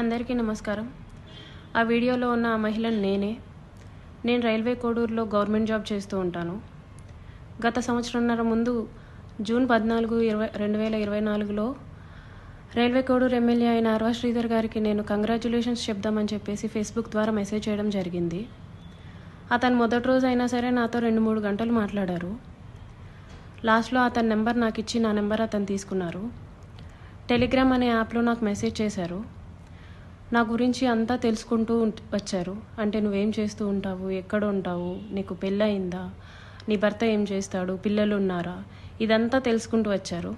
అందరికీ నమస్కారం. ఆ వీడియోలో ఉన్న ఆ మహిళను నేను రైల్వే కోడూరులో గవర్నమెంట్ జాబ్ చేస్తూ ఉంటాను. గత సంవత్సరంన్నర ముందు జూన్ 14, 2024లో రైల్వే కోడూరు ఎమ్మెల్యే అయిన అర్వా శ్రీధర్ గారికి నేను కంగ్రాచ్యులేషన్స్ చెప్దామని చెప్పేసి ఫేస్బుక్ ద్వారా మెసేజ్ చేయడం జరిగింది. అతను మొదటి రోజు అయినా సరే నాతో 2-3 గంటలు మాట్లాడారు. లాస్ట్లో అతని నెంబర్ నాకు ఇచ్చి నా నెంబర్ అతను తీసుకున్నారు. టెలిగ్రామ్ అనే యాప్లో నాకు మెసేజ్ చేశారు. నా గురించి అంతా తెలుసుకుంటూ వచ్చారు. అంటే నువ్వేం చేస్తూ ఉంటావు, ఎక్కడ ఉంటావు, నీకు పెళ్ళయిందా, నీ భర్త ఏం చేస్తాడు, పిల్లలు ఉన్నారా, ఇదంతా తెలుసుకుంటూ వచ్చారు.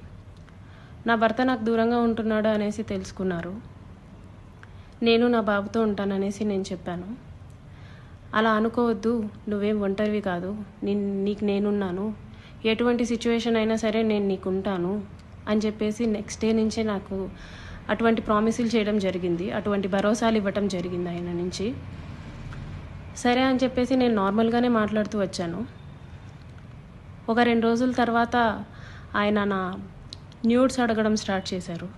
నా భర్త నాకు దూరంగా ఉంటున్నాడు అనేసి తెలుసుకున్నారు. నేను నా బాబుతో ఉంటాననేసి నేను చెప్పాను. అలా అనుకోవద్దు, నువ్వేం ఒంటరివి కాదు, నీకు నేనున్నాను, ఎటువంటి సిచ్యువేషన్ అయినా సరే నేను నీకు ఉంటాను అని చెప్పేసి నెక్స్ట్ డే నుంచే నాకు అటువంటి ప్రామిసులు చేయడం జరిగింది. అటువంటి భరోసాలు ఇవ్వటం జరిగింది ఆయన నుంచి. సరే అని చెప్పేసి నేను నార్మల్గానే మాట్లాడుతూ వచ్చాను. ఒక 2 రోజుల తర్వాత ఆయన నా న్యూడ్స్ అడగడం స్టార్ట్ చేశారు.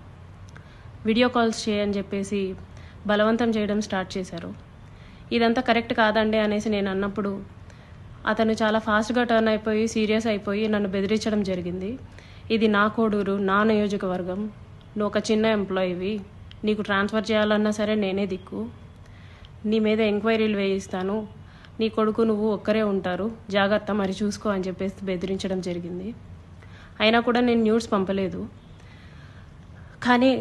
వీడియో కాల్స్ చేయని చెప్పేసి బలవంతం చేయడం స్టార్ట్ చేశారు. ఇదంతా కరెక్ట్ కాదండి అనేసి నేను అన్నప్పుడు అతను చాలా ఫాస్ట్గా టర్న్ అయిపోయి సీరియస్ అయిపోయి నన్ను బెదిరించడం జరిగింది. ఇది నా కోడూరు, నా నియోజకవర్గం, నువ్వు ఒక చిన్న ఎంప్లాయీవి, నీకు ట్రాన్స్ఫర్ చేయాలన్నా సరే నేనే దిక్కు, నీ మీద ఎంక్వైరీలు వేయిస్తాను, నీ కొడుకు నువ్వు ఒక్కరే ఉంటారు, జాగ్రత్త మరి చూసుకో అని చెప్పేసి బెదిరించడం జరిగింది. అయినా కూడా నేను న్యూస్ పంపలేదు. కానీ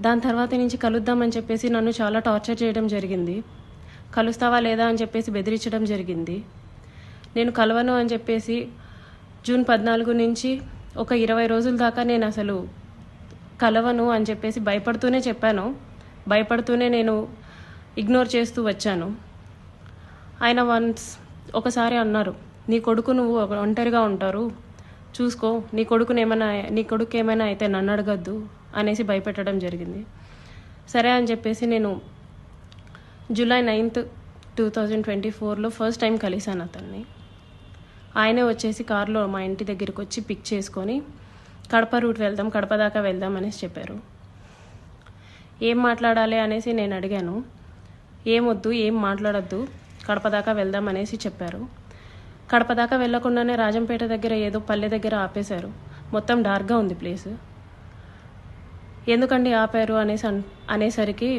దాని తర్వాత నుంచి కలుద్దామని చెప్పేసి నన్ను చాలా టార్చర్ చేయడం జరిగింది. కలుస్తావా లేదా అని చెప్పేసి బెదిరించడం జరిగింది. నేను కలవను అని చెప్పేసి జూన్ 14 నుంచి ఒక 20 రోజుల దాకా నేను అసలు కలవను అని చెప్పేసి భయపడుతూనే చెప్పాను. భయపడుతూనే నేను ఇగ్నోర్ చేస్తూ వచ్చాను. ఆయన ఒకసారి అన్నారు, నీ కొడుకు నువ్వు ఒంటరిగా ఉంటారు, చూసుకో, నీ కొడుకు ఏమైనా అయితే నన్ను అడగద్దు అనేసి భయపెట్టడం జరిగింది. సరే అని చెప్పేసి నేను జూలై 9, 2024లో ఫస్ట్ టైం కలిశాను అతన్ని. ఆయనే వచ్చేసి కారులో మా ఇంటి దగ్గరికి వచ్చి పిక్ చేసుకొని కడప రూట్ వెళ్దాం, కడప దాకా వెళ్దాం అనేసి చెప్పారు. ఏం మాట్లాడాలి అనేసి నేను అడిగాను. ఏమొద్దు, ఏం మాట్లాడద్దు, కడప దాకా వెళ్దాం అనేసి చెప్పారు. కడప దాకా వెళ్లకుండానే రాజంపేట దగ్గర ఏదో పల్లె దగ్గర ఆపేశారు. మొత్తం డార్క్గా ఉంది ప్లేస్. ఎందుకండి ఆపారు అనేసరికి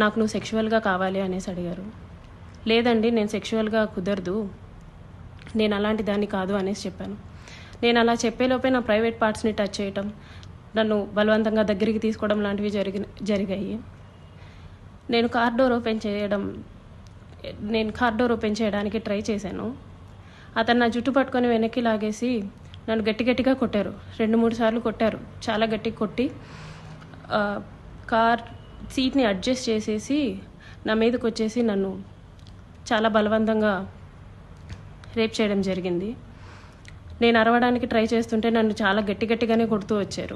నాకు నువ్వు సెక్షువల్గా కావాలి అనేసి అడిగారు. లేదండి, నేను సెక్షువల్గా కుదరదు, నేను అలాంటి దాన్ని కాదు అనేసి చెప్పాను. నేను అలా చెప్పేలోపే నా ప్రైవేట్ పార్ట్స్ని టచ్ చేయటం, నన్ను బలవంతంగా దగ్గరికి తీసుకోవడం లాంటివి జరిగాయి. నేను కార్ డోర్ ఓపెన్ చేయడానికి ట్రై చేశాను. అతను నా జుట్టు పట్టుకొని వెనక్కి లాగేసి నన్ను గట్టిగా కొట్టారు. 2-3 సార్లు కొట్టారు. చాలా గట్టిగా కొట్టి కార్ సీట్ని అడ్జస్ట్ చేసేసి నా మీదకి వచ్చేసి నన్ను చాలా బలవంతంగా రేప్ చేయడం జరిగింది. నేను అరవడానికి ట్రై చేస్తుంటే నన్ను చాలా గట్టిగానే కొడుతూ వచ్చారు.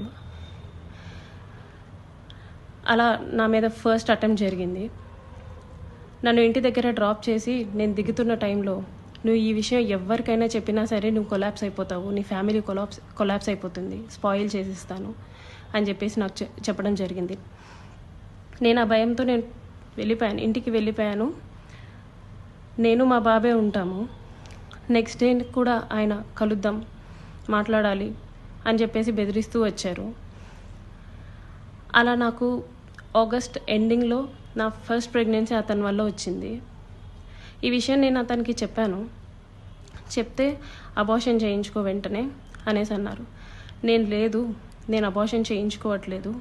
అలా నా మీద ఫస్ట్ అటెంప్ట్ జరిగింది. నన్ను ఇంటి దగ్గర డ్రాప్ చేసి నేను దిగుతున్న టైంలో, నువ్వు ఈ విషయం ఎవరికైనా చెప్పినా సరే నువ్వు కొలాప్స్ అయిపోతావు, నీ ఫ్యామిలీ కొలాప్స్ అయిపోతుంది, స్పాయిల్ చేసిస్తాను అని చెప్పేసి నాకు చెప్పడం జరిగింది. నేను ఆ భయంతో ఇంటికి వెళ్ళిపోయాను. నేను మా బాబే ఉంటాము. నెక్స్ట్ డే కూడా ఆయన కలుద్దాం, మాట్లాడాలి అని చెప్పేసి బెదిరిస్తూ వచ్చారు. అలా నాకు ఆగస్ట్ ఎండింగ్లో నా ఫస్ట్ ప్రెగ్నెన్సీ అతని వల్ల వచ్చింది. ఈ విషయం నేను అతనికి చెప్పాను. చెప్తే అబార్షన్ చేయించుకో వెంటనే అనేసి అన్నారు. నేను అబార్షన్ చేయించుకోవట్లేదు,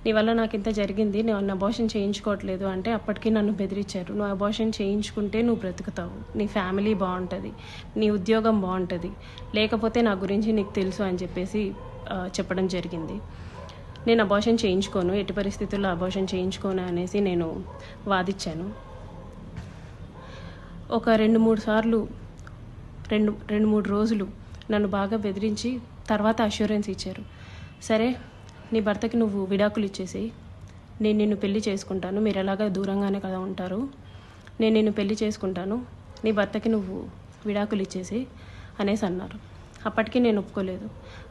నీ వల్ల నాకు ఇంత జరిగింది, నేను అబార్షన్ చేయించుకోవట్లేదు అంటే అప్పటికి నన్ను బెదిరించారు. నువ్వు అబార్షన్ చేయించుకుంటే నువ్వు బ్రతుకుతావు, నీ ఫ్యామిలీ బాగుంటుంది, నీ ఉద్యోగం బాగుంటుంది, లేకపోతే నా గురించి నీకు తెలుసు అని చెప్పేసి చెప్పడం జరిగింది. నేను అబార్షన్ చేయించుకోను, ఎట్టి పరిస్థితుల్లో అబార్షన్ చేయించుకోను అనేసి నేను వాదించాను. ఒక 2-3 సార్లు 2-3 రోజులు నన్ను బాగా బెదిరించి తర్వాత అష్యూరెన్స్ ఇచ్చారు. సరే, నీ భర్తకి నువ్వు విడాకులు ఇచ్చేసి నేను నిన్ను పెళ్లి చేసుకుంటాను, మీరు ఎలాగా దూరంగానే కదా ఉంటారు, నేను నిన్ను పెళ్లి చేసుకుంటాను, నీ భర్తకి నువ్వు విడాకులు ఇచ్చేసి అనేసి అన్నారు. అప్పటికి నేను ఒప్పుకోలేదు.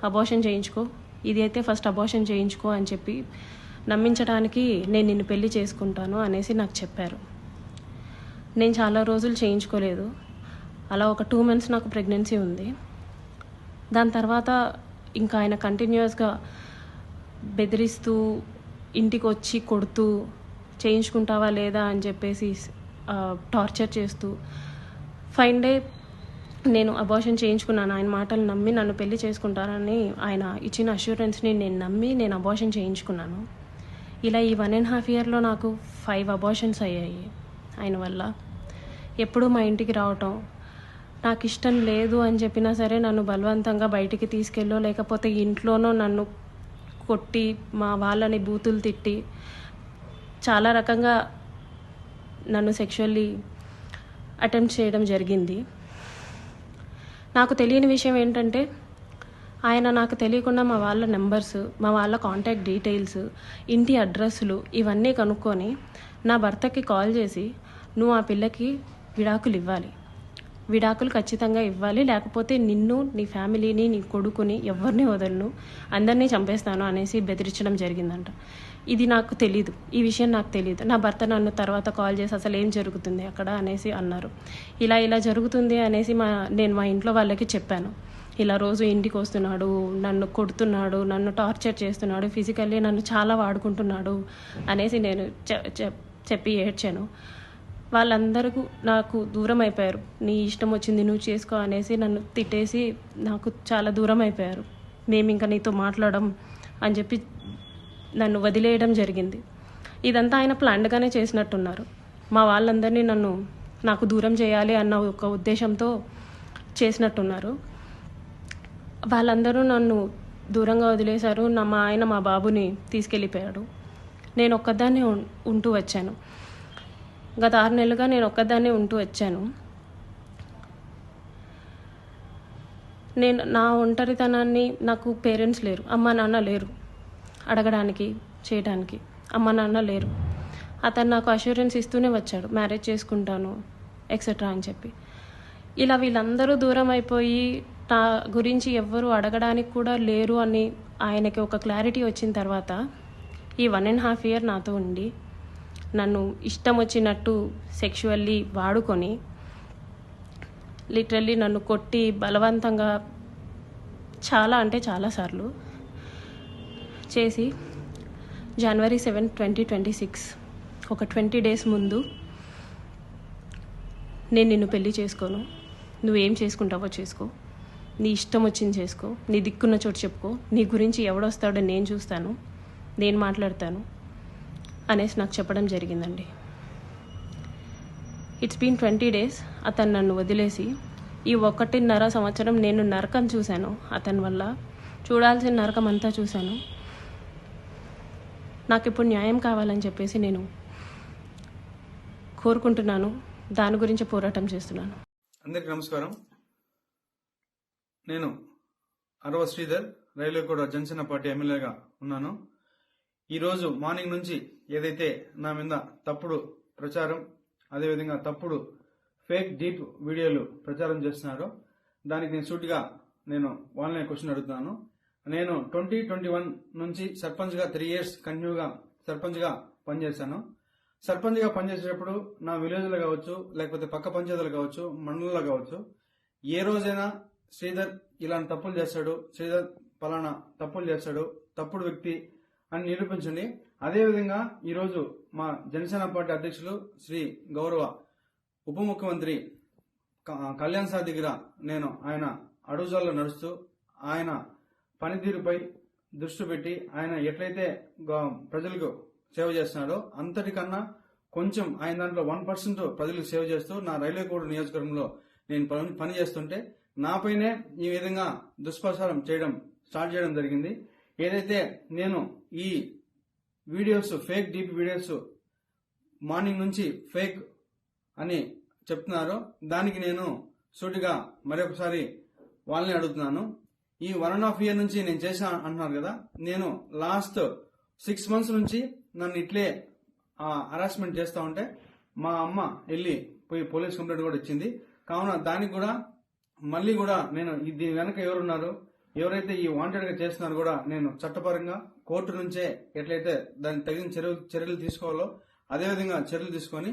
అబార్షన్ చేయించుకో, ఇది అయితే ఫస్ట్ అబార్షన్ చేయించుకో అని చెప్పి నమ్మించడానికి నేను నిన్ను పెళ్లి చేసుకుంటాను అనేసి నాకు చెప్పారు. నేను చాలా రోజులు చేయించుకోలేదు. అలా ఒక 2 months నాకు ప్రెగ్నెన్సీ ఉంది. దాని తర్వాత ఇంకా ఆయన కంటిన్యూస్గా బెదిరిస్తూ ఇంటికి వచ్చి కొడుతూ చేయించుకుంటావా లేదా అని చెప్పేసి టార్చర్ చేస్తూ ఫైన్ డే నేను అబార్షన్ చేయించుకున్నాను. ఆయన మాటలు నమ్మి నన్ను పెళ్లి చేసుకుంటానని ఆయన ఇచ్చిన అష్యూరెన్స్ని నేను నమ్మి నేను అబార్షన్ చేయించుకున్నాను. ఇలా ఈ 1.5 yearలో నాకు 5 అబార్షన్స్ అయ్యాయి ఆయన వల్ల. ఎప్పుడూ మా ఇంటికి రావటం, నాకు ఇష్టం లేదు అని చెప్పినా సరే నన్ను బలవంతంగా బయటికి తీసుకెళ్ళో లేకపోతే ఇంట్లోనో నన్ను కొట్టి మా వాళ్ళని బూతులు తిట్టి చాలా రకంగా నన్ను సెక్షువల్లీ అటెంప్ట్ చేయడం జరిగింది. నాకు తెలియని విషయం ఏంటంటే ఆయన నాకు తెలియకుండా మా వాళ్ళ నెంబర్స్, మా వాళ్ళ కాంటాక్ట్ డీటెయిల్స్, ఇంటి అడ్రస్లు ఇవన్నీ కనుక్కొని నా భర్తకి కాల్ చేసి నువ్వు ఆ పిల్లకి విడాకులు ఇవ్వాలి, విడాకులు ఖచ్చితంగా ఇవ్వాలి, లేకపోతే నిన్ను, నీ ఫ్యామిలీని, నీ కొడుకుని ఎవరిని వదలను, అందరినీ చంపేస్తాను అనేసి బెదిరించడం జరిగిందంట. ఇది నాకు తెలీదు, ఈ విషయం నాకు తెలీదు. నా భర్త నన్ను తర్వాత కాల్ చేసి అసలు ఏం జరుగుతుంది అక్కడ అనేసి అన్నారు. ఇలా జరుగుతుంది అనేసి నేను మా ఇంట్లో వాళ్ళకి చెప్పాను. ఇలా రోజు ఇంటికి వస్తున్నాడు, నన్ను కొడుతున్నాడు, నన్ను టార్చర్ చేస్తున్నాడు, ఫిజికల్లీ నన్ను చాలా వాడుకుంటున్నాడు అనేసి నేను చెప్పి ఏడ్చాను. వాళ్ళందరూ నాకు దూరం అయిపోయారు. నీ ఇష్టం వచ్చింది నువ్వు చేసుకో అనేసి నన్ను తిట్టేసి నాకు చాలా దూరం అయిపోయారు. మేము ఇంకా నీతో మాట్లాడడం అని చెప్పి నన్ను వదిలేయడం జరిగింది. ఇదంతా ఆయన ప్లాన్డ్గానే చేసినట్టున్నారు. మా వాళ్ళందరినీ నాకు దూరం చేయాలి అన్న ఒక ఉద్దేశంతో చేసినట్టున్నారు. వాళ్ళందరూ నన్ను దూరంగా వదిలేశారు. మా ఆయన మా బాబుని తీసుకెళ్ళిపోయాడు. నేను ఒక్కదాన్నే ఉంటూ వచ్చాను. గత 6 నెలలుగా నేను ఒక్కదాన్నే ఉంటూ వచ్చాను. నేను నా ఒంటరితనాన్ని, నాకు పేరెంట్స్ లేరు, అమ్మ నాన్న లేరు అడగడానికి చేయడానికి, అమ్మ నాన్న లేరు. అతను నాకు అష్యూరెన్స్ ఇస్తూనే వచ్చాడు, మ్యారేజ్ చేసుకుంటాను ఎక్సెట్రా అని చెప్పి. ఇలా వీళ్ళందరూ దూరం అయిపోయి నా గురించి ఎవ్వరూ అడగడానికి కూడా లేరు అని ఆయనకి ఒక క్లారిటీ వచ్చిన తర్వాత ఈ 1.5 year నాతో ఉండి నన్ను ఇష్టం వచ్చినట్టు సెక్షువల్లీ వాడుకొని లిటరల్లీ నన్ను కొట్టి బలవంతంగా చాలా అంటే చాలాసార్లు చేసి January 7, 2026 ఒక 20 days ముందు నేను నిన్ను పెళ్లి చేసుకోను, నువ్వేం చేసుకుంటావో చేసుకో, నీ ఇష్టం వచ్చింది చేసుకో, నీ దిక్కున్న చోటు చెప్పుకో, నీ గురించి ఎవడొస్తాడో నేను చూస్తాను, నేను మాట్లాడతాను అనేసి నాకు చెప్పడం జరిగిందండి. It's been 20 days. అతను నన్ను వదిలేసి ఈ 1.5 సంవత్సరం నేను నరకం చూశాను. అతని వల్ల చూడాల్సిన నరకం అంతా చూశాను. నాకు ఇప్పుడు న్యాయం కావాలని చెప్పేసి నేను కోరుకుంటున్నాను. దాని గురించి పోరాటం చేస్తున్నాను. అందరికీ నమస్కారం. నేను అరవ శ్రీధర్, రైల్వే కోడ జనసేన పార్టీ ఎమ్మెల్యేగా ఉన్నాను. ఈరోజు మార్నింగ్ నుంచి ఏదైతే నా మీద తప్పుడు ప్రచారం, అదేవిధంగా తప్పుడు ఫేక్ డీప్ వీడియోలు ప్రచారం చేస్తున్నారో దానికి నేను సూటిగా వాళ్ళనే క్వశ్చన్ అడుగుతున్నాను. నేను 2021 నుంచి సర్పంచ్గా 3 years కంటిన్యూగా సర్పంచ్గా పనిచేశాను. సర్పంచ్గా పనిచేసేటప్పుడు నా విలేజ్లో కావచ్చు, లేకపోతే పక్క పంచాయతీలు కావచ్చు, మండలంలో కావచ్చు, ఏ రోజైనా శ్రీధర్ ఇలాంటి తప్పులు చేస్తాడు, శ్రీధర్ పలానా తప్పులు చేస్తాడు, తప్పుడు వ్యక్తి అని నిరూపించండి. అదేవిధంగా ఈరోజు మా జనసేన పార్టీ అధ్యక్షులు శ్రీ గౌరవ ఉప ముఖ్యమంత్రి కళ్యాణ్ సార్ దగ్గర ఆయన అడుగుజాల్లో నడుస్తూ ఆయన పనితీరుపై దృష్టి పెట్టి ఆయన ఎట్లయితే ప్రజలకు సేవ చేస్తున్నాడో అంతటికన్నా కొంచెం ఆయన దాంట్లో 1% ప్రజలకు సేవ చేస్తూ నా రైల్వే కోడ్ నియోజకవర్గంలో నేను పని చేస్తుంటే నాపైనే ఈ విధంగా దుష్ప్రచారం స్టార్ట్ చేయడం జరిగింది. ఏదైతే నేను ఈ videos fake deep videos morning నుంచి ఫేక్ అని చెప్తున్నారో దానికి నేను సూటిగా మరొకసారి వాళ్ళని అడుగుతున్నాను. ఈ 1.5 year నుంచి నేను చేసిన అంటున్నారు కదా, నేను లాస్ట్ 6 months నుంచి నన్ను ఇట్లే హరాస్మెంట్ చేస్తా ఉంటే మా అమ్మ వెళ్ళి పోయి పోలీస్ కంప్లైంట్ కూడా ఇచ్చింది. కావున దానికి కూడా మళ్ళీ కూడా నేను దీని వెనక ఎవరున్నారు, ఎవరైతే ఈ వాంటెడ్ గా చేస్తున్నారో కూడా నేను చట్టపరంగా కోర్టు నుంచే ఎట్లయితే దానికి తగిన చర్యలు తీసుకోవాలో అదేవిధంగా చర్యలు తీసుకొని